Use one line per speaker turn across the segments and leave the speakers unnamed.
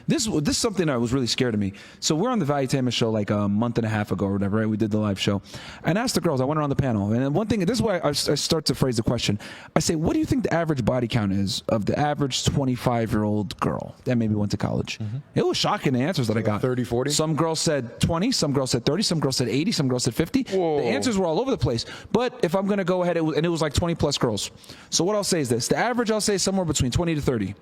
This is something that was really scared of me. So we're on the Valuetainment show like a month and a half ago or whatever, right? We did the live show. And I asked the girls, I went around the panel. And one thing, this is why I start to phrase the question. I say, what do you think the average body count is of the average 25-year-old girl that maybe went to college? It was shocking, the answers that I got.
30, 40?
Some girls said 20, some girls said 30, some girls said 80, some girls said 50.
Whoa.
The answers were all over the place. But if I'm going to go ahead, and it was like 20-plus girls. So what I'll say is this. The average, I'll say, is somewhere between 20 to 30.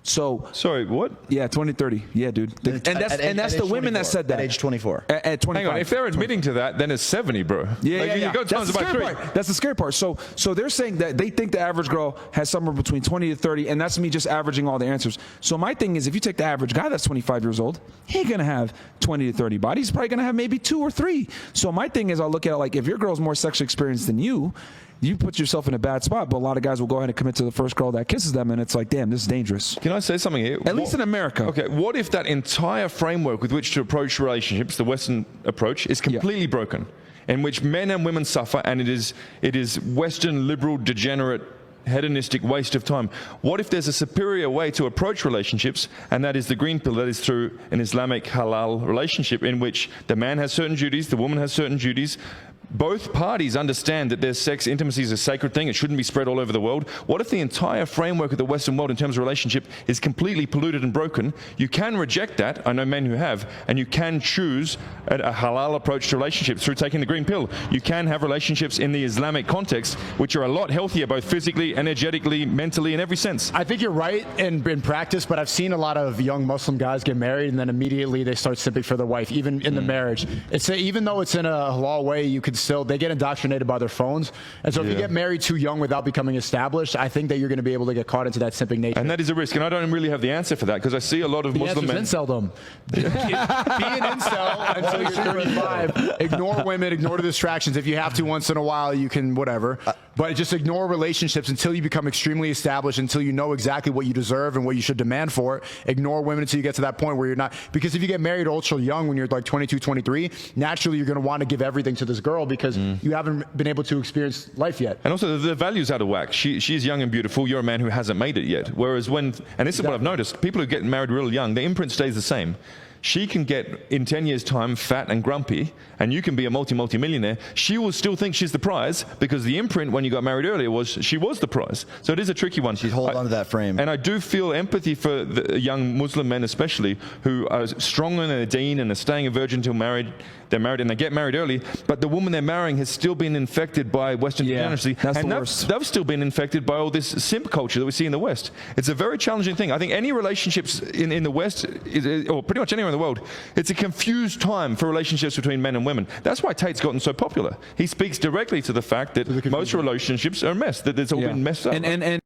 So
sorry, what?
Yeah, 20, 30. Yeah, dude. And that's the women
24.
that said that.
At age 24.
At 25.
Hang on, if they're admitting to that, then it's 70, bro.
Yeah,
like,
yeah.
You go times by 3.
That's the scary part. So they're saying that they think the average girl has somewhere between 20 to 30, and that's me just averaging all the answers. So my thing is, if you take the average guy that's 25 years old, he ain't going to have 20 to 30 bodies. He's probably going to have maybe 2 or 3. So my thing is, I'll look at it like, if your girl's more sexually experienced than you put yourself in a bad spot. But a lot of guys will go ahead and commit to the first girl that kisses them, and it's like, damn, this is dangerous.
Can I say something here?
At least in America.
Okay, what if that entire framework with which to approach relationships, the Western approach, is completely broken, in which men and women suffer, and it is Western, liberal, degenerate, hedonistic waste of time? What if there's a superior way to approach relationships, and that is the green pill, that is through an Islamic halal relationship in which the man has certain duties, the woman has certain duties. Both parties understand that their sex intimacy is a sacred thing. It shouldn't be spread all over the world. What if the entire framework of the Western world in terms of relationship is completely polluted and broken? You can reject that. I know men who have. And you can choose a halal approach to relationships through taking the green pill. You can have relationships in the Islamic context, which are a lot healthier, both physically, energetically, mentally, in every sense.
I think you're right in practice, but I've seen a lot of young Muslim guys get married and then immediately they start simping for their wife, even in the marriage. Even though it's in a halal way, you could still, they get indoctrinated by their phones. And so if you get married too young without becoming established, I think that you're going to be able to get caught into that simping nature.
And that is a risk. And I don't really have the answer for that, because I see a lot of Muslim men.
Incel-dom. Be an incel until you're 35. Ignore women, ignore the distractions. If you have to once in a while, you can whatever. But just ignore relationships until you become extremely established, until you know exactly what you deserve and what you should demand for it. Ignore women until you get to that point where you're not. Because if you get married ultra young when you're like 22, 23, naturally you're going to want to give everything to this girl because you haven't been able to experience life yet.
And also the value's out of whack. She's young and beautiful. You're a man who hasn't made it yet. Whereas and this is what I've noticed, people who get married real young, the imprint stays the same. She can get, in 10 years' time, fat and grumpy, and you can be a multi-millionaire. She will still think she's the prize, because the imprint when you got married earlier was she was the prize. So it is a tricky one.
She's holding on to that frame.
And I do feel empathy for the young Muslim men especially, who are strong in their deen and are staying a virgin until they're married and they get married early, but the woman they're marrying has still been infected by Western degeneracy.
That's
and
the worst.
They've still been infected by all this simp culture that we see in the West. It's a very challenging thing. I think any relationships in the West, or pretty much anywhere in the world, it's a confused time for relationships between men and women. That's why Tate's gotten so popular. He speaks directly to the fact that most relationships are a mess, that it's all been messed up.
And